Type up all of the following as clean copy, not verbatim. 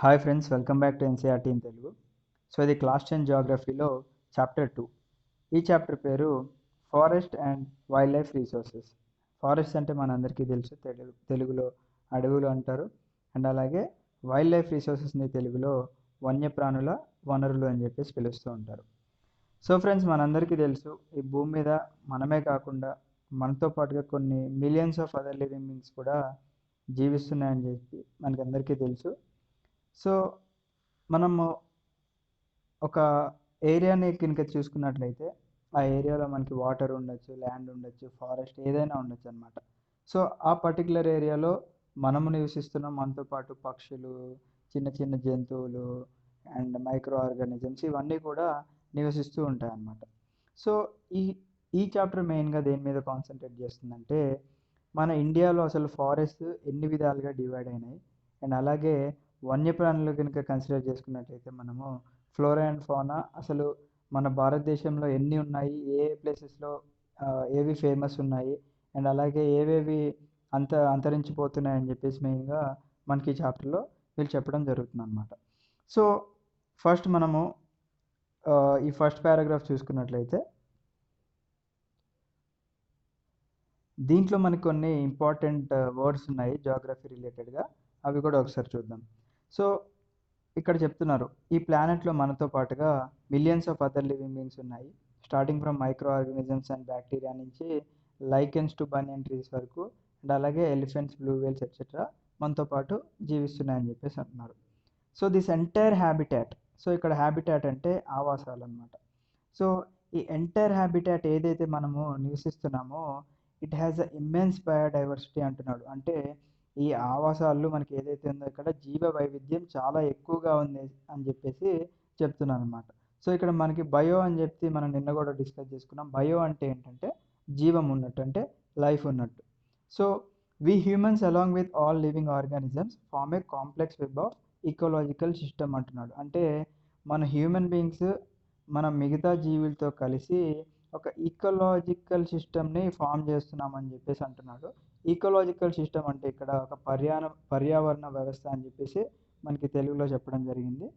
Hi friends, welcome back to NCERT in Telugu. So ఇది class 10 జియోగ్రఫీలో chapter 2. ఈ chapter పేరు forest and wild life resources. Forest అంటే మనందరికీ తెలుసు, తెలుగులో అడవులు అంటారు. అండ్ అలాగే వైల్డ్ లైఫ్ రిసోర్సెస్ని తెలుగులో వన్యప్రాణుల వనరులు అని చెప్పేసి పిలుస్తూ ఉంటారు. సో ఫ్రెండ్స్, మనందరికీ తెలుసు ఈ భూమి మీద మనమే కాకుండా మనతో పాటుగా కొన్ని millions of other living beings కూడా జీవిస్తున్నాయని చెప్పి మనకందరికీ తెలుసు. సో మనము ఒక ఏరియాని కనుక చూసుకున్నట్లయితే ఆ ఏరియాలో మనకి వాటర్ ఉండొచ్చు, ల్యాండ్ ఉండొచ్చు, ఫారెస్ట్ ఏదైనా ఉండొచ్చు అనమాట. సో ఆ పర్టికులర్ ఏరియాలో మనము నివసిస్తున్నాం, మనతో పాటు పక్షులు, చిన్న చిన్న జంతువులు అండ్ మైక్రో ఆర్గానిజమ్స్ ఇవన్నీ కూడా నివసిస్తూ ఉంటాయి అన్నమాట. సో ఈ ఈ చాప్టర్ మెయిన్గా దేని మీద కాన్సన్ట్రేట్ చేస్తుందంటే మన ఇండియాలో అసలు ఫారెస్ట్ ఎన్ని విధాలుగా డివైడ్ అయినాయి, అండ్ అలాగే వన్యప్రాణులు కనుక కన్సిడర్ చేసుకున్నట్లయితే మనము ఫ్లోరా అండ్ ఫౌనా అసలు మన భారతదేశంలో ఎన్ని ఉన్నాయి, ఏ ప్లేసెస్లో ఏవి ఫేమస్ ఉన్నాయి, అండ్ అలాగే ఏవేవి అంతరించిపోతున్నాయని చెప్పేసి మెయిన్గా మనకి ఈ చాప్టర్లో వీళ్ళు చెప్పడం జరుగుతుంది అనమాట. సో ఫస్ట్ మనము ఈ ఫస్ట్ పారాగ్రాఫ్ చూసుకున్నట్లయితే దీంట్లో మనకు కొన్ని ఇంపార్టెంట్ వర్డ్స్ ఉన్నాయి జియోగ్రఫీ రిలేటెడ్గా, అవి కూడా ఒకసారి చూద్దాం. సో ఇక్కడ చెప్తున్నారు, ఈ ప్లానెట్లో మనతో పాటుగా millions of other living beings ఉన్నాయి. Starting from micro organisms and bacteria నుంచి లైకెన్స్ టు బనియన్ ట్రీస్ వరకు, అండ్ అలాగే ఎలిఫెంట్స్, బ్లూ వేల్స్ ఎట్సెట్రా మనతో పాటు జీవిస్తున్నాయని చెప్పేసి అంటున్నారు. So this entire habitat, so ఇక్కడ హ్యాబిటాట్ అంటే ఆవాసాలు అనమాట. సో ఈ ఎంటైర్ హ్యాబిటాట్ ఏదైతే మనము నివసిస్తున్నామో it has a immense biodiversity అంటున్నాడు. అంటే ఈ ఆవాసాలు మనకి ఏదైతే ఉందో ఇక్కడ జీవ వైవిధ్యం చాలా ఎక్కువగా ఉంది అని చెప్పేసి చెప్తున్నాను అనమాట. సో ఇక్కడ మనకి బయో అని చెప్పి మనం నిన్న కూడా డిస్కస్ చేసుకున్నాం. బయో అంటే ఏంటంటే జీవం ఉన్నట్టు, అంటే లైఫ్ ఉన్నట్టు. So we humans along with all living organisms form a complex web of ecological system అంటున్నాడు. అంటే మన హ్యూమన్ బీయింగ్స్ మన మిగతా జీవులతో కలిసి ఒక ఈకలాజికల్ సిస్టమ్ని ఫామ్ చేస్తున్నామని చెప్పేసి అంటున్నాడు. ఈకలాజికల్ సిస్టమ్ అంటే ఇక్కడ ఒక పర్యావరణ వ్యవస్థ అని చెప్పేసి మనకి తెలుగులో చెప్పడం జరిగింది.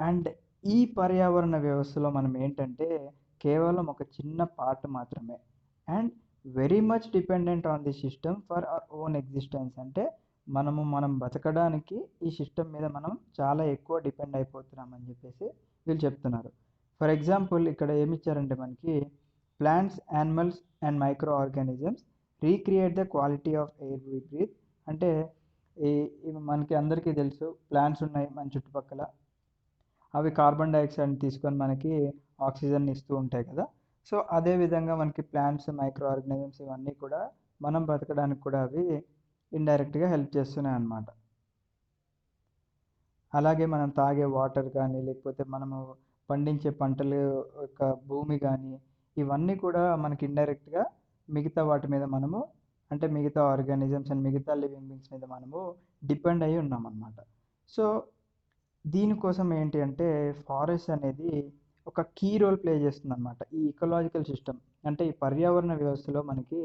అండ్ ఈ పర్యావరణ వ్యవస్థలో మనం ఏంటంటే కేవలం ఒక చిన్న పార్ట్ మాత్రమే, and very much dependent on the system for our own existence. అంటే మనం బతకడానికి ఈ సిస్టమ్ మీద మనం చాలా ఎక్కువ డిపెండ్ అయిపోతున్నాం అని చెప్పేసి వీళ్ళు చెప్తున్నారు. ఫర్ ఎగ్జాంపుల్ ఇక్కడ ఏమి ఇచ్చారంటే మనకి plants, animals and micro organisms recreate the quality of air we breathe. అంటే ఇవి మనకి అందరికీ తెలుసు, ప్లాంట్స్ ఉన్నాయి మన చుట్టుపక్కల, అవి కార్బన్ డైఆక్సైడ్ తీసుకొని మనకి ఆక్సిజన్ ఇస్తూ ఉంటాయి కదా. సో అదేవిధంగా మనకి ప్లాంట్స్, మైక్రో ఆర్గానిజమ్స్ ఇవన్నీ కూడా మనం బ్రతకడానికి కూడా అవి ఇండైరెక్ట్గా హెల్ప్ చేస్తున్నాయి అన్నమాట. అలాగే మనం తాగే వాటర్ కానీ, లేకపోతే మనము పండించే పంటల యొక్క భూమి కానీ, ఇవన్నీ కూడా మనకి ఇండైరెక్ట్గా మిగతా వాటి మీద మనము, అంటే మిగతా ఆర్గానిజమ్స్ అండ్ మిగతా లివింగ్ బీయింగ్స్ మీద మనము డిపెండ్ అయ్యి ఉన్నామన్నమాట. సో దీనికోసం ఏంటి అంటే ఫారెస్ట్ అనేది ఒక కీ రోల్ ప్లే చేస్తుంది అనమాట ఈ ఇకలాజికల్ సిస్టమ్. అంటే ఈ పర్యావరణ వ్యవస్థలో మనకి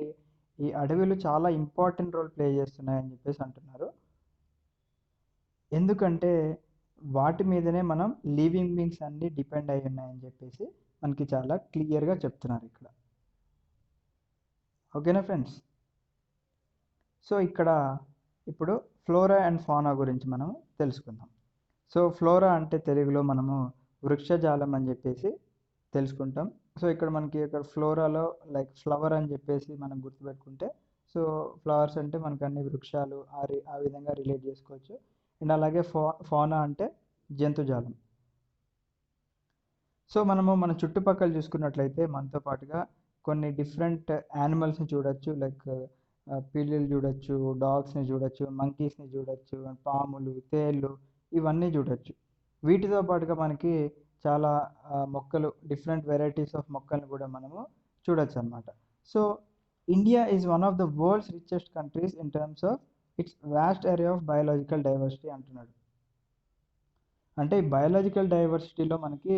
ఈ అడవులు చాలా ఇంపార్టెంట్ రోల్ ప్లే చేస్తున్నాయని చెప్పేసి అంటున్నారు. ఎందుకంటే వాటి మీదనే మనం లివింగ్ బీయింగ్స్ అన్నీ డిపెండ్ అయి ఉన్నాయని చెప్పేసి మనకి చాలా క్లియర్గా చెప్తున్నారు ఇక్కడ. ఓకేనా ఫ్రెండ్స్? సో ఇక్కడ ఇప్పుడు ఫ్లోరా అండ్ ఫానా గురించి మనం తెలుసుకుందాం. సో ఫ్లోరా అంటే తెలుగులో మనము వృక్షజాలం అని చెప్పేసి తెలుసుకుంటాం. సో ఇక్కడ మనకి ఇక్కడ ఫ్లోరాలో లైక్ ఫ్లవర్ అని చెప్పేసి మనం గుర్తుపెట్టుకుంటే, సో ఫ్లవర్స్ అంటే మనకు అన్ని వృక్షాలు ఆ విధంగా రిలేట్ చేసుకోవచ్చు. అండ్ అలాగే ఫానా అంటే జంతుజాలం. సో మనము మన చుట్టుపక్కల చూసుకున్నట్లయితే మనతో పాటుగా కొన్ని డిఫరెంట్ యానిమల్స్ని చూడొచ్చు. లైక్ పిల్లులు చూడొచ్చు, డాగ్స్ని చూడొచ్చు, మంకీస్ని చూడొచ్చు, పాములు, తేళ్ళు ఇవన్నీ చూడొచ్చు. వీటితో పాటుగా మనకి చాలా మొక్కలు, డిఫరెంట్ వెరైటీస్ ఆఫ్ మొక్కల్ని కూడా మనము చూడొచ్చు అనమాట. So India is one of the world's richest countries in terms of its vast area of biological diversity అంటున్నాడు. అంటే ఈ బయోలాజికల్ డైవర్సిటీలో మనకి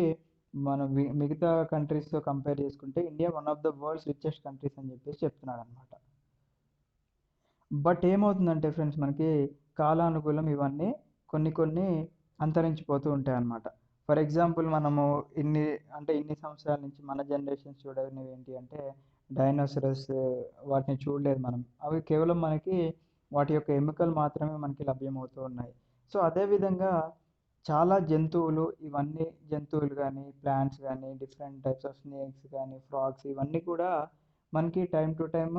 మనం మిగతా కంట్రీస్తో కంపేర్ చేసుకుంటే India one of the world's richest countries అని చెప్పేసి చెప్తున్నాడు అనమాట. బట్ ఏమవుతుందంటే ఫ్రెండ్స్ మనకి కాలానుగుణం ఇవన్నీ కొన్ని అంతరించిపోతూ ఉంటాయన్నమాట. ఫర్ ఎగ్జాంపుల్ మనము ఇన్ని ఇన్ని సంవత్సరాల నుంచి మన జనరేషన్స్ చూడనివి ఏంటి అంటే డైనోసారస్ వాటిని చూడలేదు మనం. అవి కేవలం మనకి వాటి యొక్క ఎముకలు మాత్రమే మనకి లభ్యమవుతూ ఉన్నాయి. సో, అదే విధంగా చాలా జంతువులు ఇవన్నీ జంతువులు గానీ, ప్లాంట్స్ గానీ, డిఫరెంట్ టైప్స్ ఆఫ్ స్నేక్స్ గానీ, ఫ్రాగ్స్ ఇవన్నీ కూడా మనకి టైమ్ టు టైమ్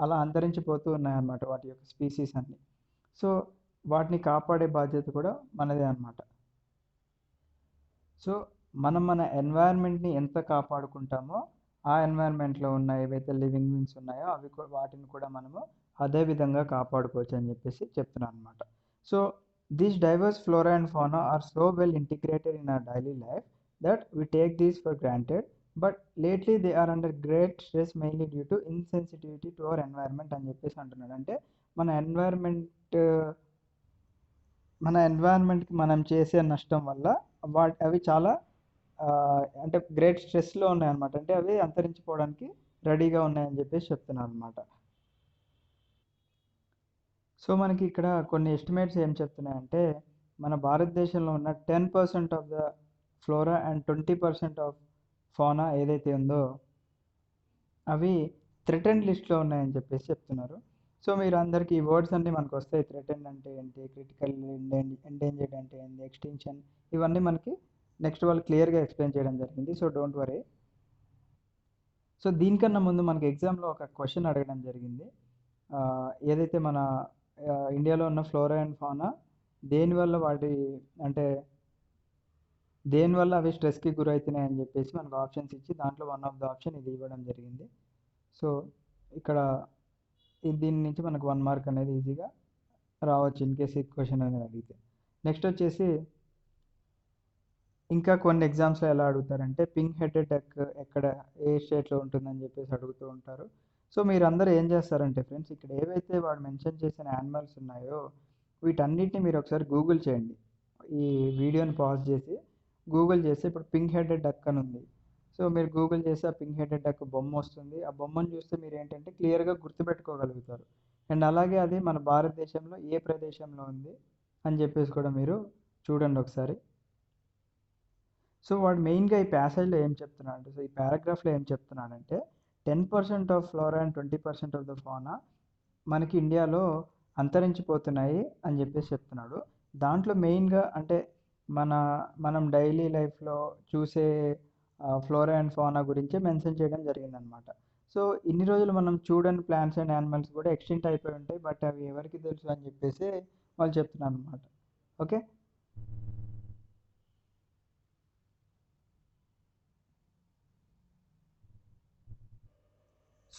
అలా అంతరించిపోతూ ఉన్నాయన్నమాట వాటి యొక్క స్పీసీస్ అన్నీ. సో, వాటిని కాపాడే బాధ్యత కూడా మనదే అన్నమాట. సో, మనం మన ఎన్వైర్న్‌మెంట్‌ని ఎంత కాపాడుకుంటామో, ఆ ఎన్వైర్న్‌మెంట్‌లో ఉన్న ఏవైతే లివింగ్ బీయింగ్స్ ఉన్నాయో అవి వాటిని కూడా మనము అదే విధంగా కాపాడుకోవచ్చు అని చెప్పేసి చెప్తున్నానన్నమాట. So, these diverse flora and fauna are so well integrated in our daily life that we take these for granted. But lately they are under great stress mainly due to insensitivity to our environment అని చెప్పేసి అంటున్నాడు. అంటే మన environment మన ఎన్వైర్న్మెంట్‌కి మనం చేసే నష్టం వల్ల అవి చాలా అంటే గ్రేట్ స్ట్రెస్‌లో ఉన్నాయన్నమాట. అంటే అవి అంతరించిపోవడానికి రెడీగా ఉన్నాయని చెప్పేసి చెప్తున్నారన్నమాట. సో, మనకి ఇక్కడ కొన్ని ఎస్టిమేట్స్ ఏం చెప్తున్నాయంటే, మన భారతదేశంలో ఉన్న 10% of the flora and 20% of fauna ఏదైతే ఉందో, అవి థ్రెటెన్డ్ లిస్ట్‌లో ఉన్నాయని చెప్పేసి చెప్తున్నారు. సో, మీరందరికీ ఈ వర్డ్స్ అన్నీ మనకొస్తాయి. థ్రెటెన్డ్ అంటే ఏంటి? క్రిటికల్ ఎండేంజర్డ్ అంటే ఏంటి? ఎక్స్‌టింక్షన్ ఇవన్నీ మనకి నెక్స్ట్ వాళ్ళు క్లియర్‌గా ఎక్స్‌ప్లెయిన్ చేయడం జరిగింది. So, don't worry. సో, దీనికన్నా ముందు మనకి ఎగ్జామ్‌లో ఒక క్వెషన్ అడగడం జరిగింది. ఏదైతే మన ఇండియాలో ఉన్న ఫ్లోరా అండ్ ఫౌనా దేనివల్ల అంటే దేనివల్ల అవి స్ట్రెస్‌కి గురవుతున్నాయని చెప్పేసి మనకు ఆప్షన్స్ ఇచ్చి దాంట్లో వన్ ఆఫ్ ద ఆప్షన్ ఇది ఇవ్వడం జరిగింది. సో, ఇక్కడ దీని నుంచి మనకు 1 మార్క్ అనేది ఈజీగా రావచ్చు ఇన్ కేస్ ఈ క్వెషన్ అనేది అడిగితే. నెక్స్ట్ వచ్చేసి ఇంకా కొన్ని ఎగ్జామ్స్‌లో ఎలా అడుగుతారంటే పింక్ హెడెడ్ డక్ ఎక్కడ ఏ స్టేట్‌లో ఉంటుందని చెప్పేసి అడుగుతూ ఉంటారు. సో, మీరందరూ ఏం చేస్తారంటే ఫ్రెండ్స్ ఇక్కడ ఏవైతే వాడు మెన్షన్ చేసిన యానిమల్స్ ఉన్నాయో వీటన్నిటిని మీరు ఒకసారి గూగుల్ చేయండి. ఈ వీడియోని పాజ్ చేసి గూగుల్ చేస్తే ఇప్పుడు పింక్ హెడెడ్ డక్ అని ఉంది. సో, మీరు గూగుల్ చేస్తే ఆ పింక్ హెడెడ్ డక్ బొమ్మ వస్తుంది. ఆ బొమ్మను చూస్తే మీరేంటంటే క్లియర్‌గా గుర్తుపెట్టుకోగలుగుతారు. అండ్ అలాగే అది మన భారతదేశంలో ఏ ప్రదేశంలో ఉంది అని చెప్పేసి కూడా మీరు చూడండి ఒకసారి. సో, వాడు మెయిన్‌గా ఈ ప్యాసేజ్‌లో ఏం చెప్తున్నాడంటే, సో, ఈ పారాగ్రాఫ్‌లో ఏం చెప్తున్నాడంటే 10% of flora and 20% of the fauna మనకి ఇండియాలో అంతరించిపోతున్నాయి అని చెప్పేసి చెప్తున్నాడు. దాంట్లో మెయిన్‌గా అంటే మన మనం డైలీ లైఫ్‌లో చూసే ఫ్లోరా అండ్ ఫౌనా గురించే మెన్షన్ చేయడం జరిగిందనమాట. సో, ఇన్ని రోజులు మనం చూడని ప్లాంట్స్ అండ్ యానిమల్స్ కూడా ఎక్స్‌టింక్ట్ అయిపోయి ఉంటాయి. బట్ అవి ఎవరికీ తెలుసు అని చెప్పేసి వాళ్ళు చెప్తున్నారనమాట. ఓకే.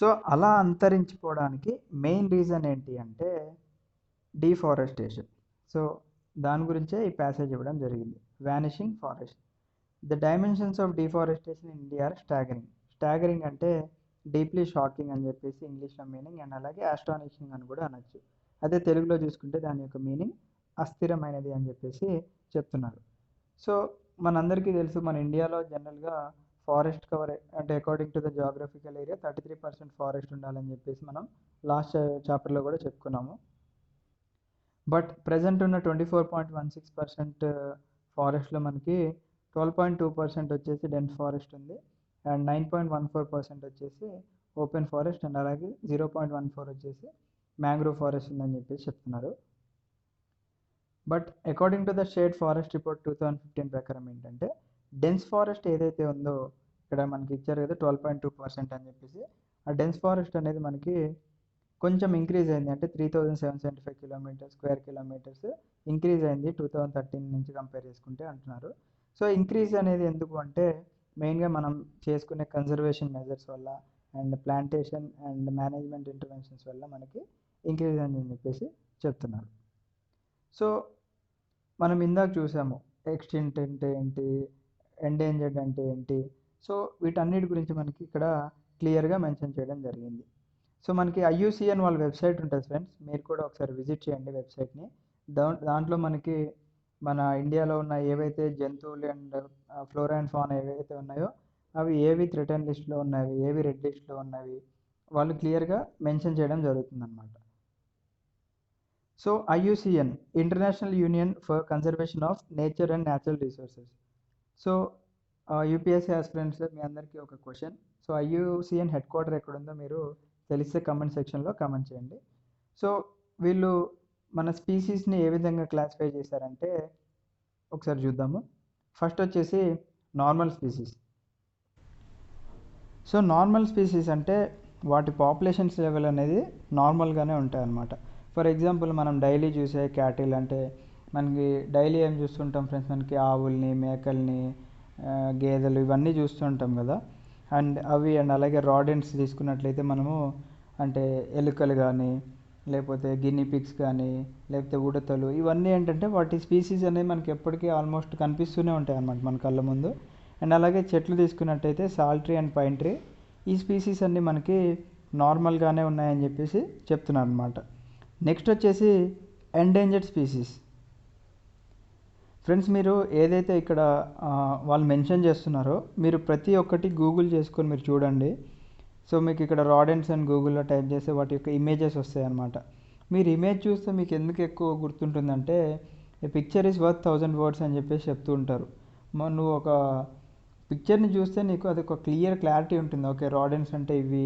సో, అలా అంతరించిపోవడానికి మెయిన్ రీజన్ ఏంటి అంటే డీఫారెస్టేషన్. సో, దాని గురించే ఈ ప్యాసేజ్ ఇవ్వడం జరిగింది. Vanishing forest. The dimensions of deforestation in India are staggering. Staggering అంటే డీప్లీ షాకింగ్ అని చెప్పేసి ఇంగ్లీష్‌లో మీనింగ్ అండ్ అలాగే ఆస్టానిషింగ్ అని కూడా అనొచ్చు. అదే తెలుగులో చూసుకుంటే దాని యొక్క మీనింగ్ అస్థిరమైనది అని చెప్పేసి చెప్తున్నారు. సో, మనందరికీ తెలుసు మన ఇండియాలో జనరల్‌గా ఫారెస్ట్ కవర్ అంటే according to the geographical area 33% forest ఉండాలని చెప్పేసి మనం లాస్ట్ చాప్టర్‌లో కూడా చెప్పుకున్నాము. బట్ ప్రెజెంట్ ఉన్న 24.16% ఫారెస్ట్‌లో మనకి 12.2% వచ్చేసి డెన్స్ ఫారెస్ట్ ఉంది. అండ్ 9.14% వచ్చేసి ఓపెన్ ఫారెస్ట్ అండ్ అలాగే 0.14 వచ్చేసి మ్యాంగ్రోవ్ ఫారెస్ట్ ఉందని చెప్పేసి చెప్తున్నారు. But according to the state forest report 2015 ప్రకారం ఏంటంటే డెన్స్ ఫారెస్ట్ ఏదైతే ఉందో ఇక్కడ మనకి ఇచ్చారు కదా 12.2% అని చెప్పేసి ఆ డెన్స్ ఫారెస్ట్ అనేది మనకి కొంచెం ఇంక్రీజ్ అయింది. అంటే 3775 స్క్వేర్ కిలోమీటర్స్ ఇంక్రీజ్ అయింది 2013 నుంచి కంపేర్ చేసుకుంటే అంటున్నారు. సో, ఇంక్రీజ్ అనేది ఎందుకు అంటే మెయిన్‌గా మనం చేసుకునే కన్జర్వేషన్ మెజర్స్ వల్ల and plantation and management interventions వల్ల మనకి ఇంక్రీజ్ అయిందని చెప్పేసి చెప్తున్నారు. సో, మనం ఇందాక చూసాము. ఎక్స్‌టింక్ట్ అంటే ఏంటి? ఎండేంజర్డ్ అంటే ఏంటి? సో, వీటన్నిటి గురించి మనకి ఇక్కడ క్లియర్‌గా మెన్షన్ చేయడం జరిగింది. సో, మనకి ఐయూసీఎన్ వాళ్ళ వెబ్‌సైట్ ఉంటది ఫ్రెండ్స్. మీరు కూడా ఒకసారి విజిట్ చేయండి వెబ్‌సైట్‌ని. దాంట్లో మనకి మన ఇండియాలో ఉన్న ఏవైతే జంతువులు అండ్ ఫ్లోరా అండ్ ఫౌనా ఏవైతే ఉన్నాయో అవి ఏవి థ్రెటెన్డ్ లిస్ట్‌లో ఉన్నవి, ఏవి రెడ్ లిస్ట్‌లో ఉన్నవి వాళ్ళు క్లియర్‌గా మెన్షన్ చేయడం జరుగుతుందనమాట. So IUCN, international union for conservation of nature and natural resources. So UPSC aspirants మీ అందరికీ ఒక question. So IUCN headquarter ఎక్కడుందో మీరు తెలిస్తే కమెంట్ సెక్షన్లో కమెంట్ చేయండి. సో వీళ్ళు మన స్పీసీస్ని ఏ విధంగా క్లాసిఫై చేశారంటే ఒకసారి చూద్దాము. ఫస్ట్ వచ్చేసి normal species. So normal species అంటే వాటి పాపులేషన్స్ లెవెల్ అనేది నార్మల్గానే ఉంటాయి అన్నమాట. ఫర్ ఎగ్జాంపుల్ మనం డైలీ చూసే క్యాటిల్ అంటే మనకి డైలీ ఏం చూస్తుంటాం ఫ్రెండ్స్, మనకి ఆవుల్ని, మేకల్ని, గేదెలు ఇవన్నీ చూస్తుంటాం కదా. అండ్ అలాగే రాడెంట్స్ తీసుకున్నట్లయితే మనము అంటే ఎలుకలు కానీ లేకపోతే గిన్నీ పిగ్స్ కానీ లేకపోతే ఉడతలు, ఇవన్నీ ఏంటంటే వాటి స్పీసీస్ అనేవి మనకి ఎప్పటికీ ఆల్మోస్ట్ కనిపిస్తూనే ఉంటాయి అన్నమాట మన కళ్ళ ముందు. అండ్ అలాగే చెట్లు తీసుకున్నట్టయితే సాల్ట్రీ అండ్ పైన్ ట్రీ, ఈ స్పీసీస్ అన్నీ మనకి నార్మల్గానే ఉన్నాయని చెప్పేసి చెప్తున్నారు అనమాట. నెక్స్ట్ వచ్చేసి ఎండేంజర్డ్ స్పీసీస్. ఫ్రెండ్స్ మీరు ఏదైతే ఇక్కడ వాళ్ళు మెన్షన్ చేస్తున్నారో మీరు ప్రతి ఒక్కటి గూగుల్ చేసుకొని మీరు చూడండి. సో మీకు ఇక్కడ రాడెంట్స్ అని గూగుల్లో టైప్ చేస్తే వాటి యొక్క ఇమేజెస్ వస్తాయి అన్నమాట. మీరు ఇమేజ్ చూస్తే మీకు ఎందుకు ఎక్కువ గుర్తుంటుందంటే ఏ పిక్చర్ ఈజ్ వర్త్ 1000 words అని చెప్పేసి చెప్తూ ఉంటారు. నువ్వు ఒక పిక్చర్ని చూస్తే నీకు అది ఒక క్లారిటీ ఉంటుంది. ఓకే రాడెంట్స్ అంటే ఇవి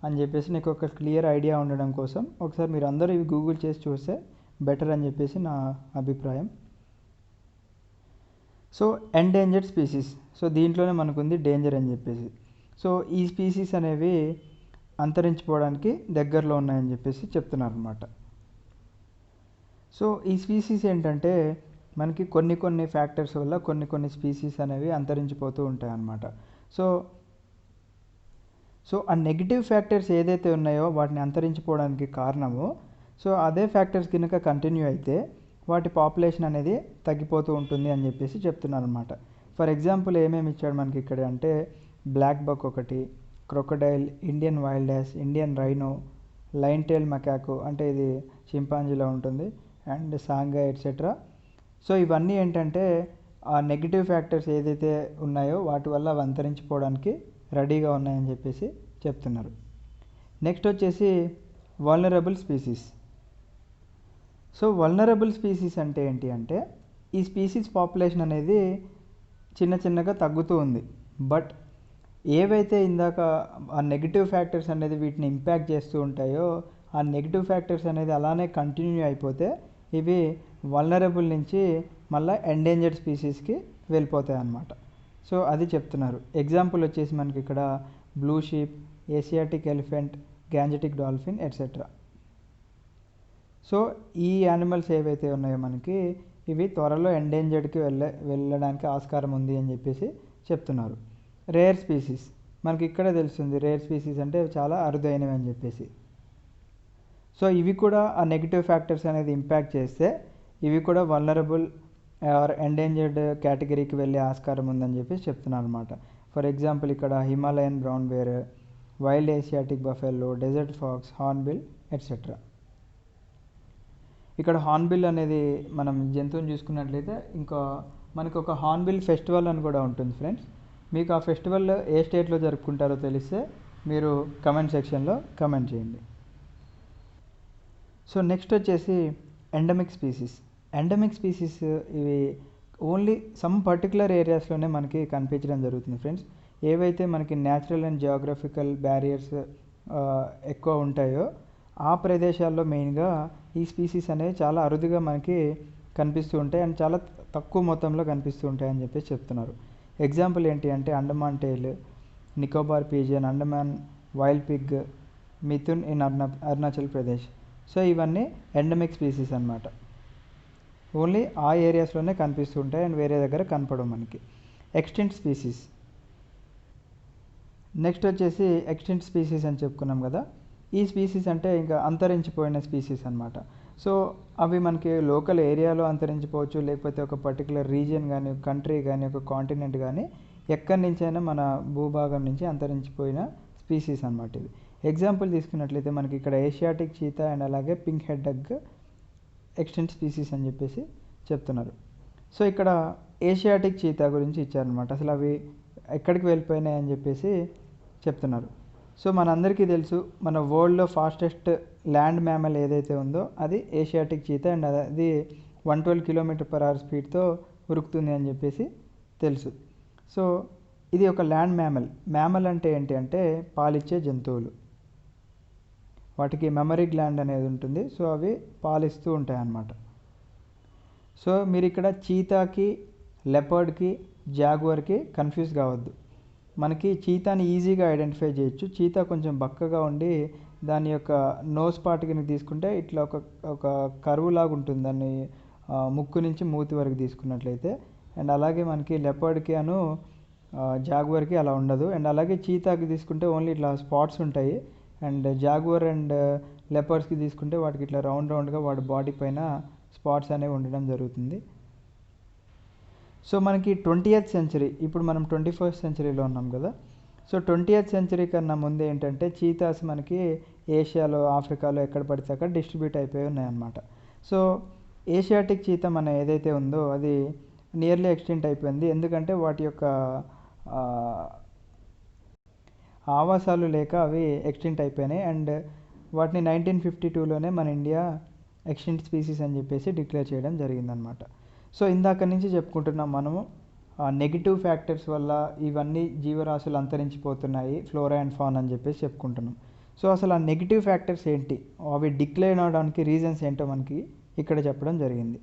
అని చెప్పేసి నీకు ఒక క్లియర్ ఐడియా ఉండడం కోసం ఒకసారి మీరు అందరూ ఇవి గూగుల్ చేసి చూస్తే బెటర్ అని చెప్పేసి నా అభిప్రాయం. సో ఎండేంజర్డ్ స్పీసీస్, సో దీంట్లోనే మనకుంది డేంజర్ అని చెప్పేసి. సో ఈ స్పీసీస్ అనేవి అంతరించిపోవడానికి దగ్గరలో ఉన్నాయని చెప్పేసి చెప్తున్నారు అనమాట. సో ఈ స్పీసీస్ ఏంటంటే మనకి కొన్ని ఫ్యాక్టర్స్ వల్ల కొన్ని స్పీసీస్ అనేవి అంతరించిపోతూ ఉంటాయి అన్నమాట. సో ఆ నెగిటివ్ ఫ్యాక్టర్స్ ఏదైతే ఉన్నాయో వాటిని అంతరించిపోవడానికి కారణము, సో అదే ఫ్యాక్టర్స్ కనుక కంటిన్యూ అయితే వాటి పాపులేషన్ అనేది తగ్గిపోతూ ఉంటుంది అని చెప్పేసి చెప్తున్నారు అనమాట. ఫర్ ఎగ్జాంపుల్ ఏమేమి ఇచ్చాడు మనకి ఇక్కడ అంటే బ్లాక్ బక్ ఒకటి, crocodile, Indian wild ass, Indian rhino, lion tail macaque అంటే ఇది చింపాంజీలో ఉంటుంది, అండ్ సాంగా ఎట్సెట్రా. సో ఇవన్నీ ఏంటంటే ఆ నెగిటివ్ ఫ్యాక్టర్స్ ఏదైతే ఉన్నాయో వాటి వల్ల అవి అంతరించిపోవడానికి రెడీగా ఉన్నాయని చెప్పేసి చెప్తున్నారు. నెక్స్ట్ వచ్చేసి vulnerable species. So vulnerable species అంటే ఏంటి అంటే ఈ స్పీసీస్ పాపులేషన్ అనేది చిన్నగా తగ్గుతూ ఉంది. బట్ ఏవైతే ఇందాక ఆ నెగిటివ్ ఫ్యాక్టర్స్ అనేది వీటిని ఇంపాక్ట్ చేస్తూ ఉంటాయో ఆ నెగిటివ్ ఫ్యాక్టర్స్ అనేది అలానే కంటిన్యూ అయిపోతే ఇవి వల్నరబుల్ నుంచి మళ్ళీ ఎండేంజర్డ్ స్పీసీస్కి వెళ్ళిపోతాయి అన్నమాట. సో అది చెప్తున్నారు. ఎగ్జాంపుల్ వచ్చేసి మనకి ఇక్కడ blue sheep, Asiatic elephant, Gangetic dolphin etcetera. So ఈ యానిమల్స్ ఏవైతే ఉన్నాయో మనకి ఇవి త్వరలో ఎండేంజర్డ్కి వెళ్ళడానికి ఆస్కారం ఉంది అని చెప్పేసి చెప్తున్నారు. రేర్ స్పీసీస్ మనకి ఇక్కడ తెలుస్తుంది, రేర్ స్పీసీస్ అంటే చాలా అరుదైనవి అని చెప్పేసి. సో ఇవి కూడా ఆ నెగిటివ్ ఫ్యాక్టర్స్ అనేది ఇంపాక్ట్ చేస్తే ఇవి కూడా వల్నరబుల్ ఆర్ ఎండేంజర్డ్ కేటగిరీకి వెళ్ళే ఆస్కారం ఉందని చెప్పేసి చెప్తున్నారు అనమాట. ఫర్ ఎగ్జాంపుల్ ఇక్కడ Himalayan brown bear, wild Asiatic buffalo, desert fox, hornbill etcetera. ఇక్కడ హార్న్బిల్ అనేది మనం జంతువుని చూసుకున్నట్లయితే ఇంకా మనకు ఒక హార్న్బిల్ ఫెస్టివల్ అని కూడా ఉంటుంది ఫ్రెండ్స్. మీకు ఆ ఫెస్టివల్ ఏ స్టేట్లో జరుపుకుంటారో తెలిస్తే మీరు కమెంట్ సెక్షన్లో కమెంట్ చేయండి. సో నెక్స్ట్ వచ్చేసి ఎండమిక్ స్పీసీస్. ఎండమిక్ స్పీసీస్ ఇవి ఓన్లీ సమ్ పర్టికులర్ ఏరియాస్లోనే మనకి కనిపించడం జరుగుతుంది ఫ్రెండ్స్. ఏవైతే మనకి న్యాచురల్ అండ్ జియోగ్రఫికల్ బ్యారియర్స్ ఎక్కువ ఉంటాయో ఆ ప్రదేశాల్లో మెయిన్గా ఈ స్పీసీస్ అనేవి చాలా అరుదుగా మనకి కనిపిస్తూ ఉంటాయి అండ్ చాలా తక్కువ మొత్తంలో కనిపిస్తూ ఉంటాయి అని చెప్పేసి చెప్తున్నారు. ఎగ్జాంపుల్ ఏంటి అంటే Andaman teal, Nicobar pigeon, Andaman wild pig, mithun in Arunachal Pradesh. So ఇవన్నీ ఎండమిక్ స్పీసీస్ అన్నమాట. ఓన్లీ ఆ ఏరియాస్లోనే కనిపిస్తూ ఉంటాయి అండ్ వేరే దగ్గర కనపడవు మనకి. Extinct species. నెక్స్ట్ వచ్చేసి ఎక్స్టింక్ట్ స్పీసీస్ అని చెప్పుకున్నాం కదా. ఈ స్పీసీస్ అంటే ఇంకా అంతరించిపోయిన స్పీసీస్ అన్నమాట. సో అవి మనకి లోకల్ ఏరియాలో అంతరించిపోవచ్చు, లేకపోతే ఒక పర్టికులర్ రీజియన్ కానీ, కంట్రీ కానీ, ఒక కాంటినెంట్ కానీ ఎక్కడి నుంచైనా మన భూభాగం నుంచి అంతరించిపోయిన స్పీసీస్ అన్నమాట ఇది. ఎగ్జాంపుల్ తీసుకున్నట్లయితే మనకి ఇక్కడ ఏషియాటిక్ చీతా అండ్ అలాగే pink head duck extinct species అని చెప్పేసి చెప్తున్నారు. సో ఇక్కడ ఏషియాటిక్ చీతా గురించి ఇచ్చారనమాట. అసలు అవి ఎక్కడికి వెళ్ళిపోయినాయి అని చెప్పేసి చెప్తున్నారు. సో మనందరికీ తెలుసు మన వరల్డ్లో ఫాస్టెస్ట్ ల్యాండ్ మ్యామల్ ఏదైతే ఉందో అది ఏషియాటిక్ చీతా, అండ్ అది 112 km/h స్పీడ్తో ఉరుకుతుంది అని చెప్పేసి తెలుసు. సో ఇది ఒక ల్యాండ్ మ్యామల్ అంటే ఏంటి అంటే పాలిచ్చే జంతువులు, వాటికి మెమరీ గ్లాండ్ అనేది ఉంటుంది. సో అవి పాలిస్తూ ఉంటాయి అన్నమాట. సో మీరు ఇక్కడ చీతాకి, లెపర్డ్కి, జాగ్వర్కి కన్ఫ్యూజ్ కావద్దు. మనకి చీతాని ఈజీగా ఐడెంటిఫై చేయొచ్చు. చీతా కొంచెం బక్కగా ఉండి దాని యొక్క నోస్ పార్ట్ కింద తీసుకుంటే ఇట్లా ఒక కర్వ్ లాగా ఉంటుంది దాన్ని ముక్కు నుంచి మూతి వరకు తీసుకున్నట్లయితే. అండ్ అలాగే మనకి లెపర్డ్కి జాగ్వర్కి అలా ఉండదు. అండ్ అలాగే చీతాకి తీసుకుంటే ఓన్లీ ఇట్లా స్పాట్స్ ఉంటాయి. అండ్ జాగ్వర్ అండ్ లెపర్డ్స్కి తీసుకుంటే వాటికి ఇట్లా రౌండ్గా వాడి బాడీ పైన స్పాట్స్ అనేవి ఉండడం జరుగుతుంది. సో మనకి 20th century, ఇప్పుడు మనం 21st centuryలో ఉన్నాం కదా. సో 20th century కన్నా ముందు ఏంటంటే చీతాస్ మనకి ఏషియాలో, ఆఫ్రికాలో ఎక్కడ పడితే అక్కడ డిస్ట్రిబ్యూట్ అయిపోయి ఉన్నాయన్నమాట. సో ఏషియాటిక్ చీతా మన ఏదైతే ఉందో అది నియర్లీ ఎక్స్టింక్ట్ అయిపోయింది. ఎందుకంటే వాటి యొక్క ఆవాసాలు లేక అవి ఎక్స్టింక్ట్ అయిపోయినాయి. అండ్ వాటిని 1952లోనే మన ఇండియా ఎక్స్టింక్ట్ స్పీసీస్ అని చెప్పేసి డిక్లేర్ చేయడం జరిగిందనమాట. సో ఇందాక నుంచి చెప్పుకుంటున్నాం మనము నెగిటివ్ ఫ్యాక్టర్స్ వల్ల ఇవన్నీ జీవరాశులు అంతరించిపోతున్నాయి, ఫ్లోరా అండ్ ఫాన్ అని చెప్పేసి చెప్పుకుంటున్నాం. సో అసలు ఆ నెగిటివ్ ఫ్యాక్టర్స్ ఏంటి, అవి డిక్లేర్ అవడానికి రీజన్స్ ఏంటో మనకి ఇక్కడ చెప్పడం జరిగింది.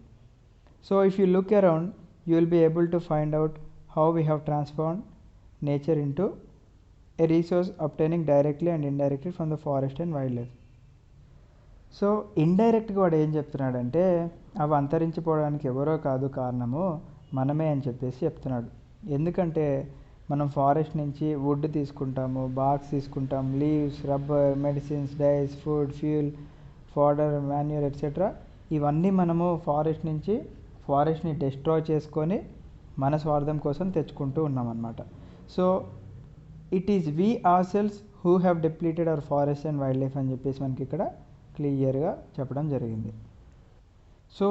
So if you look around you will be able to find out how we have transformed nature into a resource obtaining directly and indirectly from the forest and wild life. So ఇండైరెక్ట్గా వాడు ఏం చెప్తున్నాడంటే అవి అంతరించిపోవడానికి ఎవరో కాదు కారణము మనమే అని చెప్పేసి చెప్తున్నాడు. ఎందుకంటే మనం ఫారెస్ట్ నుంచి వుడ్ తీసుకుంటాము, బాక్స్ తీసుకుంటాం, leaves, rubber, medicines, dyes, food, fuel, fodder, manure etcetera. ఇవన్నీ మనము ఫారెస్ట్ని డిస్ట్రాయ్ చేసుకొని మన స్వార్థం కోసం తెచ్చుకుంటూ ఉన్నామన్నమాట. So it is we ourselves who have depleted our forest and wild life అని చెప్పేసి మనకి ఇక్కడ క్లియర్గా చెప్పడం జరిగింది. సో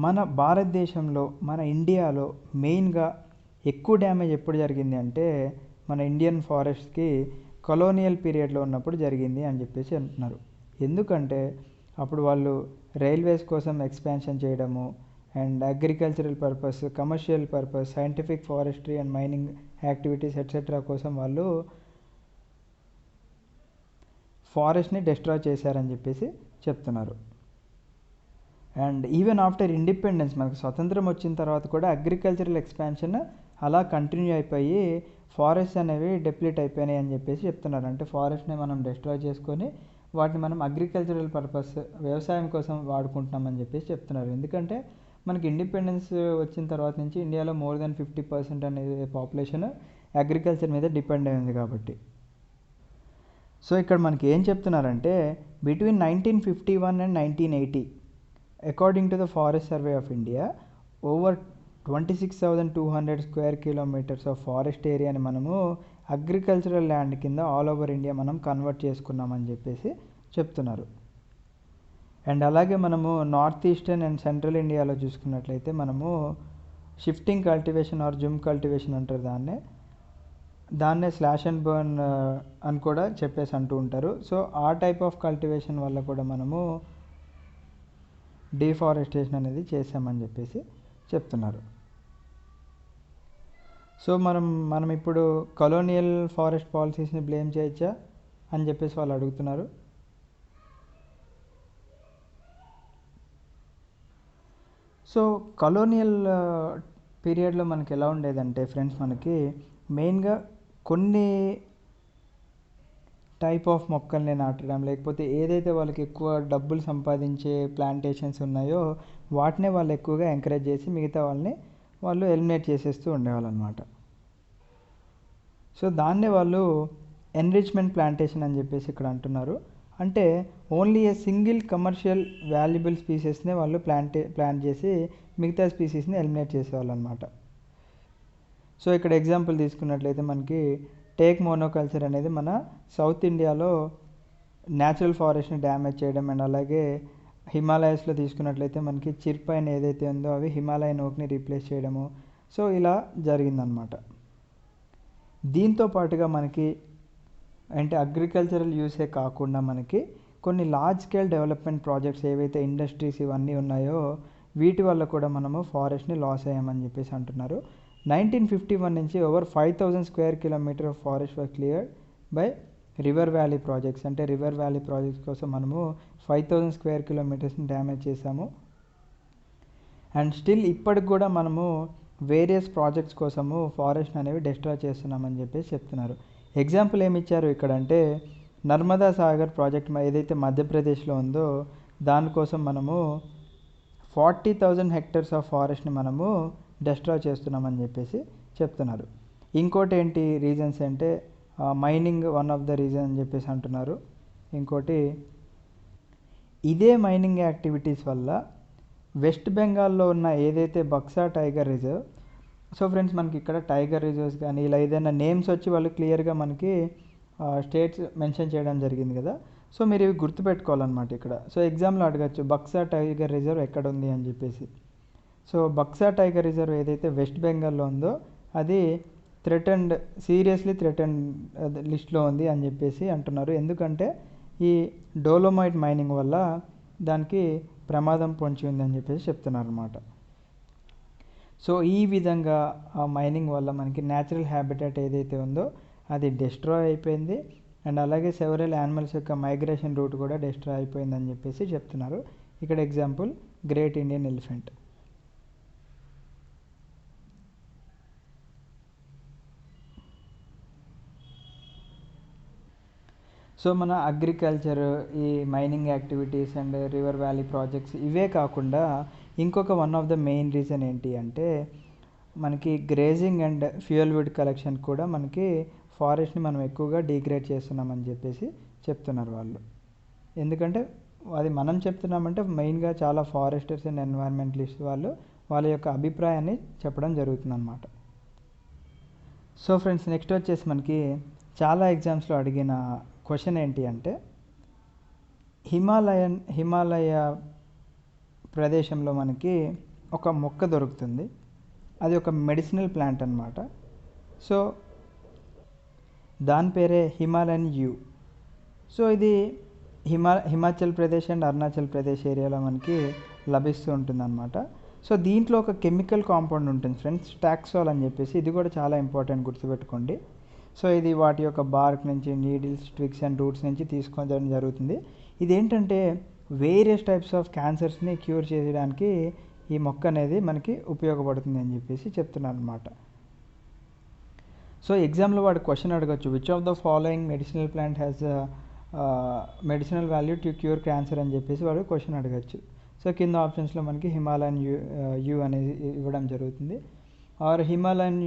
మన భారతదేశంలో, మన ఇండియాలో మెయిన్గా ఎక్కువ డ్యామేజ్ ఎప్పుడు జరిగింది అంటే మన ఇండియన్ ఫారెస్ట్కి కొలోనియల్ పీరియడ్లో ఉన్నప్పుడు జరిగింది అని చెప్పేసి అంటున్నారు. ఎందుకంటే అప్పుడు వాళ్ళు రైల్వేస్ కోసం ఎక్స్పాన్షన్ చేయడము, and agricultural purpose, commercial purpose, scientific forestry and mining activities etcetera కోసం వాళ్ళు ఫారెస్ట్ని డిస్ట్రాయ్ చేశారని చెప్పేసి చెప్తున్నారు. అండ్ ఈవెన్ ఆఫ్టర్ ఇండిపెండెన్స్, మనకు స్వతంత్రం వచ్చిన తర్వాత కూడా అగ్రికల్చరల్ ఎక్స్పాన్షన్ అలా కంటిన్యూ అయిపోయి ఫారెస్ట్ అనేవి డెప్లీట్ అయిపోయినాయి అని చెప్పేసి చెప్తున్నారు. అంటే ఫారెస్ట్ని మనం డిస్ట్రాయ్ చేసుకొని వాటిని మనం అగ్రికల్చరల్ పర్పస్, వ్యవసాయం కోసం వాడుకుంటున్నామని చెప్పేసి చెప్తున్నారు. ఎందుకంటే మనకి ఇండిపెండెన్స్ వచ్చిన తర్వాత నుంచి ఇండియాలో మోర్ దెన్ 50% అనేది పాపులేషన్ అగ్రికల్చర్ మీద డిపెండ్ అయింది కాబట్టి. సో ఇక్కడ మనకి ఏం చెప్తున్నారంటే between 1951 and 1980 according to the forest survey of India over 26,200 square kilometers of forest ఏరియాని మనము అగ్రికల్చరల్ ల్యాండ్ కింద ఆల్ ఓవర్ ఇండియా మనం కన్వర్ట్ చేసుకున్నామని చెప్పేసి చెప్తున్నారు. అండ్ అలాగే మనము నార్త్ ఈస్టర్న్ అండ్ సెంట్రల్ ఇండియాలో చూసుకున్నట్లయితే మనము షిఫ్టింగ్ కల్టివేషన్ ఆర్ జుమ్ కల్టివేషన్ అంటారు, దాన్నే స్లాష్ అండ్ బర్న్ అని కూడా చెప్పేసి అంటూ ఉంటారు. సో ఆ టైప్ ఆఫ్ కల్టివేషన్ వల్ల కూడా మనము డిఫారెస్టేషన్ అనేది చేసామని చెప్పేసి చెప్తున్నారు. సో మనం ఇప్పుడు కొలోనియల్ ఫారెస్ట్ పాలసీస్ని బ్లేమ్ చేయొచ్చా అని చెప్పేసి వాళ్ళు అడుగుతున్నారు. సో కొలోనియల్ పీరియడ్లో మనకి ఎలా ఉండేదంటే ఫ్రెండ్స్, మనకి మెయిన్గా కొన్ని టైప్ ఆఫ్ మొక్కల్ని నాటడం, లేకపోతే ఏదైతే వాళ్ళకి ఎక్కువ డబ్బులు సంపాదించే ప్లాంటేషన్స్ ఉన్నాయో వాటినే వాళ్ళు ఎక్కువగా ఎంకరేజ్ చేసి మిగతా వాళ్ళు ఎలిమినేట్ చేసేస్తూ ఉండేవాళ్ళు అనమాట. సో దాన్నే వాళ్ళు ఎన్రిచ్మెంట్ ప్లాంటేషన్ అని చెప్పేసి ఇక్కడ అంటున్నారు. అంటే only a single commercial valuable స్పీసెస్నే వాళ్ళు ప్లాంట్ చేసి మిగతా స్పీసీస్ని ఎలిమినేట్ చేసేవాళ్ళు అనమాట. సో ఇక్కడ ఎగ్జాంపుల్ తీసుకున్నట్లయితే మనకి టేక్ మోనోకల్చర్ అనేది మన సౌత్ ఇండియాలో న్యాచురల్ ఫారెస్ట్ని డ్యామేజ్ చేయడం, అండ్ అలాగే హిమాలయస్లో తీసుకున్నట్లయితే మనకి చిర్పైన్ ఏదైతే ఉందో అవి హిమాలయన్ ఓక్ని రీప్లేస్ చేయడము. సో ఇలా జరిగిందనమాట. దీంతో పాటుగా మనకి అంటే అగ్రికల్చరల్ యూసే కాకుండా మనకి కొన్ని లార్జ్ స్కేల్ డెవలప్మెంట్ ప్రాజెక్ట్స్ ఏవైతే ఇండస్ట్రీస్ ఇవన్నీ ఉన్నాయో వీటి వల్ల కూడా మనము ఫారెస్ట్ని లాస్ అయ్యామని చెప్పేసి అంటున్నారు. 1951 నుంచి over 5000 square kilometre of forest were cleared by river valley projects. అంటే రివర్ వ్యాలీ ప్రాజెక్ట్స్ కోసం మనము 5000 స్క్వేర్ కిలోమీటర్స్ని డ్యామేజ్ చేసాము. అండ్ స్టిల్ ఇప్పటికి కూడా మనము వేరియస్ ప్రాజెక్ట్స్ కోసము ఫారెస్ట్ అనేవి డిస్ట్రాయ్ చేస్తున్నామని చెప్పేసి చెప్తున్నారు. ఎగ్జాంపుల్ ఏమి ఇచ్చారు ఇక్కడ అంటే నర్మదా సాగర్ ప్రాజెక్ట్ ఏదైతే మధ్యప్రదేశ్లో ఉందో దానికోసం మనము 40,000 హెక్టర్స్ ఆఫ్ ఫారెస్ట్ని మనము డిస్ట్రాయ్ చేస్తున్నామని చెప్పేసి చెప్తున్నారు. ఇంకోటి ఏంటి రీజన్స్ అంటే mining one of the reason అని చెప్పేసి అంటున్నారు. ఇంకోటి ఇదే మైనింగ్ యాక్టివిటీస్ వల్ల వెస్ట్ బెంగాల్లో ఉన్న ఏదైతే Baksa tiger reserve, so friends మనకి ఇక్కడ టైగర్ రిజర్వ్స్ కానీ ఇలా ఏదైనా నేమ్స్ వచ్చి వాళ్ళు క్లియర్గా మనకి స్టేట్స్ మెన్షన్ చేయడం జరిగింది కదా. సో మీరు ఇవి గుర్తుపెట్టుకోవాలన్నమాట ఇక్కడ. సో ఎగ్జామ్లో అడగచ్చు బక్సా టైగర్ రిజర్వ్ ఎక్కడ ఉంది అని చెప్పేసి. సో బక్సా టైగర్ రిజర్వ్ ఏదైతే వెస్ట్ బెంగాల్లో ఉందో అది థ్రెటన్డ్, సీరియస్లీ థ్రెటన్డ్ లిస్ట్లో ఉంది అని చెప్పేసి అంటున్నారు. ఎందుకంటే ఈ డోలోమైట్ మైనింగ్ వల్ల దానికి ప్రమాదం పొంచి ఉంది అని చెప్పేసి చెప్తున్నారు అన్నమాట. సో ఈ విధంగా ఆ మైనింగ్ వల్ల మనకి న్యాచురల్ హ్యాబిటాట్ ఏదైతే ఉందో అది డిస్ట్రాయ్ అయిపోయింది. అండ్ అలాగే సెవరల్ యానిమల్స్ యొక్క మైగ్రేషన్ రూట్ కూడా డిస్ట్రాయ్ అయిపోయిందని చెప్పేసి చెప్తున్నారు. ఇక్కడ example great Indian elephant. So మన అగ్రికల్చర్, ఈ mining activities and river valley projects ఇవే కాకుండా ఇంకొక one of the main reason ఏంటి అంటే మనకి grazing and fuel wood collection కూడా మనకి ఫారెస్ట్ని మనం ఎక్కువగా డిగ్రేడ్ చేస్తున్నామని చెప్పేసి చెప్తున్నారు వాళ్ళు. ఎందుకంటే అది మనం చెప్తున్నామంటే మెయిన్గా చాలా ఫారెస్టర్స్ అండ్ ఎన్వైర్మెంటలిస్ట్ వాళ్ళ యొక్క అభిప్రాయాన్ని చెప్పడం జరుగుతుందన్నమాట. సో ఫ్రెండ్స్ నెక్స్ట్ వచ్చేసి మనకి చాలా ఎగ్జామ్స్లో అడిగిన క్వశ్చన్ ఏంటి అంటే హిమాలయ ప్రదేశంలో మనకి ఒక మొక్క దొరుకుతుంది. అది ఒక మెడిసినల్ ప్లాంట్ అన్నమాట. సో దాని పేరే హిమాలయన్ యూ. సో ఇది హిమాచల్ ప్రదేశ్ అండ్ అరుణాచల్ ప్రదేశ్ ఏరియాలో మనకి లభిస్తూ ఉంటుందన్నమాట. సో దీంట్లో ఒక కెమికల్ కాంపౌండ్ ఉంటుంది ఫ్రెండ్స్, టాక్సాల్ అని చెప్పేసి. ఇది కూడా చాలా ఇంపార్టెంట్, గుర్తుపెట్టుకోండి. సో ఇది వాటి యొక్క బార్క్ నుంచి, నీడిల్స్, ట్విగ్స్ అండ్ రూట్స్ నుంచి తీసుకోవడం జరుగుతుంది. ఇదేంటంటే వేరియస్ టైప్స్ ఆఫ్ క్యాన్సర్స్ని క్యూర్ చేయడానికి ఈ మొక్క అనేది మనకి ఉపయోగపడుతుంది అని చెప్పేసి చెప్తున్నారు అనమాట. సో ఎగ్జామ్లో వాడు క్వశ్చన్ అడగచ్చు, which of the following medicinal plant has medicinal value to cure cancer అని చెప్పేసి వాడు క్వశ్చన్ అడగచ్చు. సో కింద ఆప్షన్స్లో మనకి హిమాలయన్ యూ అనేది ఇవ్వడం జరుగుతుంది. ఆర్ హిమాలయన్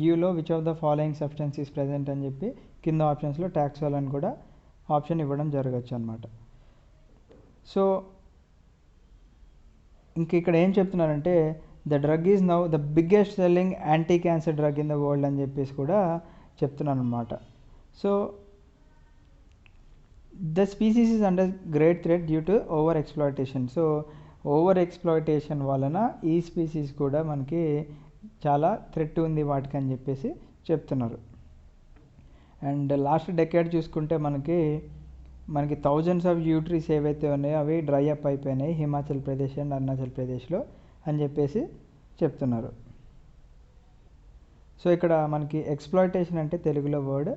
యూలో which of the following substance is present అని చెప్పి కింద ఆప్షన్స్లో టాక్సాల్ అని కూడా ఆప్షన్ ఇవ్వడం జరగచ్చు అనమాట. సో ఇంక ఇక్కడ ఏం చెప్తున్నారంటే the drug is now the biggest selling anti cancer drug in the world అని చెప్పేసి కూడా చెప్తున్నాను అనమాట. So the species is under great threat due to over exploitation. So over exploitation వలన ఈ స్పీసీస్ కూడా మనకి చాలా థ్రెట్ ఉంది వాటికి అని చెప్పేసి చెప్తున్నారు. అండ్ లాస్ట్ డెకేడ్ చూసుకుంటే మనకి థౌజండ్స్ ఆఫ్ యూ ట్రీస్ ఏవైతే ఉన్నాయో అవి డ్రై అప్ అయిపోయినాయి హిమాచల్ ప్రదేశ్ అండ్ అరుణాచల్ ప్రదేశ్లో అని చెప్పేసి చెప్తున్నారు. సో ఇక్కడ మనకి ఎక్స్ప్లాయిటేషన్ అంటే తెలుగులో వర్డ్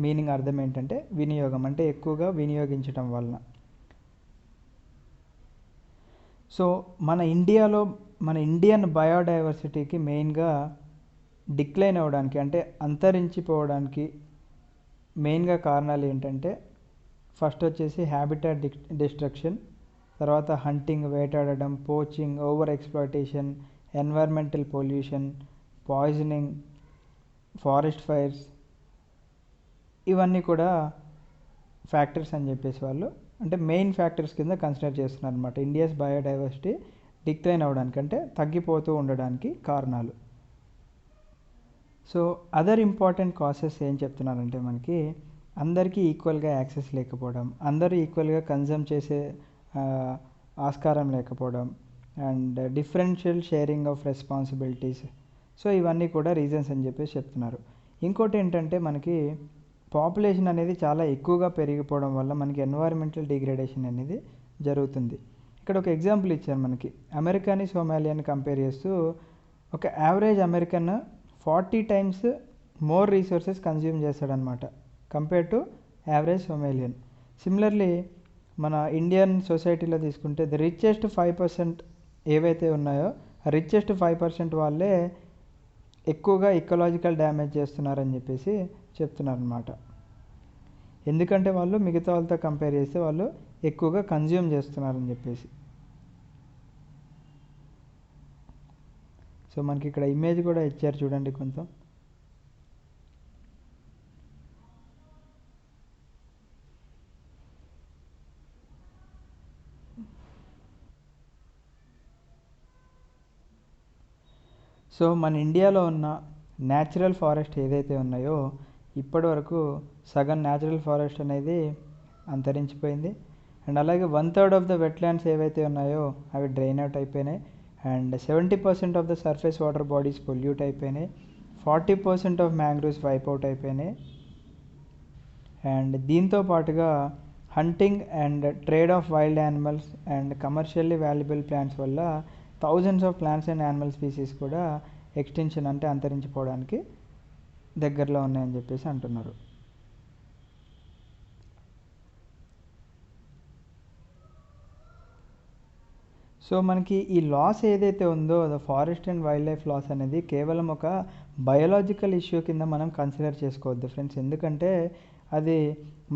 మీనింగ్ అర్థం ఏంటంటే వినియోగం, అంటే ఎక్కువగా వినియోగించడం వలన. సో మన ఇండియన్ బయోడైవర్సిటీకి మెయిన్గా డిక్లైన్ అవ్వడానికి, అంటే అంతరించిపోవడానికి మెయిన్గా కారణాలు ఏంటంటే ఫస్ట్ వచ్చేసి హ్యాబిటాట్ డిస్ట్రక్షన్, తర్వాత హంటింగ్, వేటాడడం, poaching, over exploitation, environmental pollution, poisoning, forest fires, ఇవన్నీ కూడా ఫ్యాక్టర్స్ అని చెప్పేసి వాళ్ళు అంటే మెయిన్ ఫ్యాక్టర్స్ కింద కన్సిడర్ చేస్తున్నారు అనమాట. ఇండియాస్ బయోడైవర్సిటీ డిక్లైన్ అవ్వడానికి, అంటే తగ్గిపోతూ ఉండడానికి కారణాలు. సో అదర్ ఇంపార్టెంట్ కాసెస్ ఏం చెప్తున్నారంటే మనకి అందరికీ ఈక్వల్గా యాక్సెస్ లేకపోవడం, అందరూ ఈక్వల్గా కన్జ్యూమ్ చేసే ఆస్కారం లేకపోవడం, and differential sharing of responsibilities. So ఇవన్నీ కూడా రీజన్స్ అని చెప్పేసి చెప్తున్నారు. ఇంకోటి ఏంటంటే మనకి పాపులేషన్ అనేది చాలా ఎక్కువగా పెరిగిపోవడం వల్ల మనకి ఎన్వైరన్మెంటల్ డిగ్రేడేషన్ అనేది జరుగుతుంది. ఇక్కడ ఒక ఎగ్జాంపుల్ ఇచ్చారు మనకి. అమెరికాని సోమాలియాని కంపేర్ చేస్తూ ఒక average American 40 times more resources consume చేస్తాడనమాట compare to average Somalian. Similarly మన ఇండియన్ సొసైటీలో తీసుకుంటే ది రిచెస్ట్ 5% ఏవైతే ఉన్నాయో ఆ రిచెస్ట్ 5% వాళ్ళే ఎక్కువగా ఇకలాజికల్ డ్యామేజ్ చేస్తున్నారని చెప్పేసి చెప్తున్నారనమాట. ఎందుకంటే వాళ్ళు మిగతా వాళ్ళతో కంపేర్ చేస్తే వాళ్ళు ఎక్కువగా కన్జ్యూమ్ చేస్తున్నారని చెప్పేసి. సో మనకి ఇక్కడ ఇమేజ్ కూడా ఇచ్చారు చూడండి కొంచెం. సో మన ఇండియాలో ఉన్న న్యాచురల్ ఫారెస్ట్ ఏదైతే ఉన్నాయో ఇప్పటి వరకు సగం న్యాచురల్ ఫారెస్ట్ అనేది అంతరించిపోయింది. అండ్ అలాగే 1/3 ఆఫ్ ద వెట్లాండ్స్ ఏవైతే ఉన్నాయో అవి డ్రైన్ అవుట్ అయిపోయినాయి. And 70% of the surface water bodies pollute అయిపోయినాయి. 40% ఆఫ్ మ్యాంగ్రూవ్స్ వైప్ అవుట్ అయిపోయినాయి. అండ్ దీంతో పాటుగా hunting and trade of wild animals and commercially valuable plants వల్ల thousands of plants and animal species కూడా ఎక్స్టెన్షన్ అంటే అంతరించిపోవడానికి దగ్గరలో ఉన్నాయని చెప్పేసి అంటున్నారు. సో మనకి ఈ లాస్ ఏదైతే ఉందో the forest and wild life loss అనేది కేవలం ఒక బయోలాజికల్ ఇష్యూ కింద మనం కన్సిడర్ చేసుకోవద్దు ఫ్రెండ్స్. ఎందుకంటే అది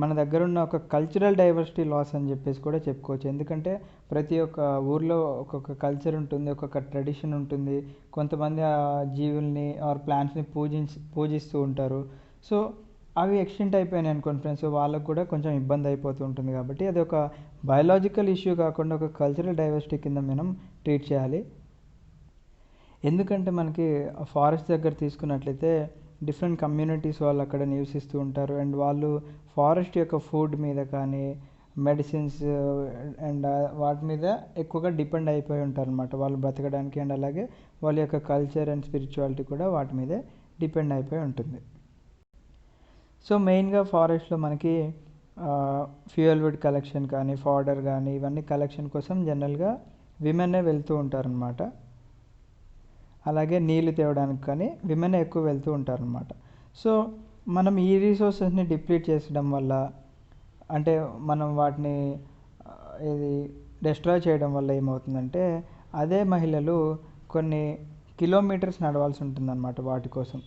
మన దగ్గర ఉన్న ఒక కల్చరల్ డైవర్సిటీ లాస్ అని చెప్పేసి కూడా చెప్పుకోవచ్చు. ఎందుకంటే ప్రతి ఒక్క ఊర్లో ఒక్కొక్క కల్చర్ ఉంటుంది, ఒక్కొక్క ట్రెడిషన్ ఉంటుంది. కొంతమంది ఆ జీవుల్ని ఆర్ ప్లాంట్స్ని పూజిస్తూ ఉంటారు. సో అవి ఎక్స్టెంట్ అయిపోయినాయి అనుకోండి ఫ్రెండ్స్, వాళ్ళకు కూడా కొంచెం ఇబ్బంది అయిపోతూ ఉంటుంది. కాబట్టి అది ఒక బయోలాజికల్ ఇష్యూ కాకుండా ఒక కల్చరల్ డైవర్సిటీ కింద మనం ట్రీట్ చేయాలి. ఎందుకంటే మనకి ఫారెస్ట్ దగ్గర తీసుకున్నట్లయితే డిఫరెంట్ కమ్యూనిటీస్ వాళ్ళు అక్కడ నివసిస్తూ ఉంటారు. అండ్ వాళ్ళు ఫారెస్ట్ యొక్క ఫుడ్ మీద కానీ మెడిసిన్స్ అండ్ వాటి మీద ఎక్కువగా డిపెండ్ అయిపోయి ఉంటారు అనమాట వాళ్ళు బ్రతకడానికి. అండ్ అలాగే వాళ్ళ యొక్క కల్చర్ అండ్ స్పిరిచువాలిటీ కూడా వాటి మీదే డిపెండ్ అయిపోయి ఉంటుంది. సో మెయిన్గా ఫారెస్ట్లో మనకి ఫ్యూయల్ వుడ్ కలెక్షన్ కానీ ఫాడర్ కానీ ఇవన్నీ కలెక్షన్ కోసం జనరల్గా విమెన్నే వెళ్తూ ఉంటారనమాట. అలాగే నీళ్లు తేవడానికి కానీ విమెన్ ఎక్కువ వెళ్తూ ఉంటారనమాట. సో మనం ఈ రీసోర్సెస్ని డిప్లీట్ చేసడం వల్ల అంటే మనం వాటిని ఇది డిస్ట్రాయ్ చేయడం వల్ల ఏమవుతుందంటే అదే మహిళలు కొన్ని కిలోమీటర్స్ నడవాల్సి ఉంటుందన్నమాట వాటి కోసం.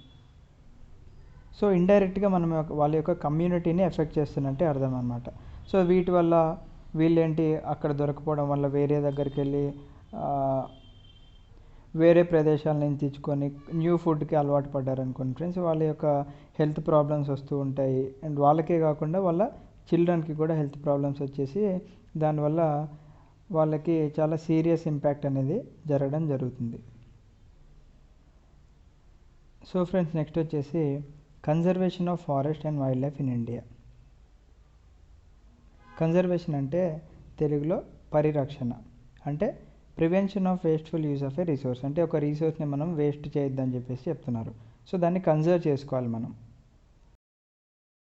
సో ఇండైరెక్ట్గా మనం వాళ్ళ యొక్క కమ్యూనిటీని ఎఫెక్ట్ చేస్తున్నట్టే అర్థం అనమాట. సో వీటి వల్ల వీళ్ళేంటి అక్కడ దొరకపోవడం వల్ల వేరే దగ్గరికి వెళ్ళి వేరే ప్రదేశాల నుంచి తెచ్చుకొని న్యూ ఫుడ్కి అలవాటు పడ్డారనుకోండి ఫ్రెండ్స్, వాళ్ళ యొక్క హెల్త్ ప్రాబ్లమ్స్ వస్తూ ఉంటాయి. అండ్ వాళ్ళకే కాకుండా వాళ్ళ చిల్డ్రన్కి కూడా హెల్త్ ప్రాబ్లమ్స్ వచ్చేసి దానివల్ల వాళ్ళకి చాలా సీరియస్ ఇంపాక్ట్ అనేది జరగడం జరుగుతుంది. సో ఫ్రెండ్స్ నెక్స్ట్ వచ్చేసి conservation of forest and wild life in India. Conservation అంటే తెలుగులో పరిరక్షణ, అంటే prevention of wasteful use of A resource. అంటే ఒక రిసోర్స్ని మనం వేస్ట్ చేయొద్దని చెప్పేసి చెప్తున్నారు. సో దాన్ని కన్జర్వ్ చేసుకోవాలి మనం.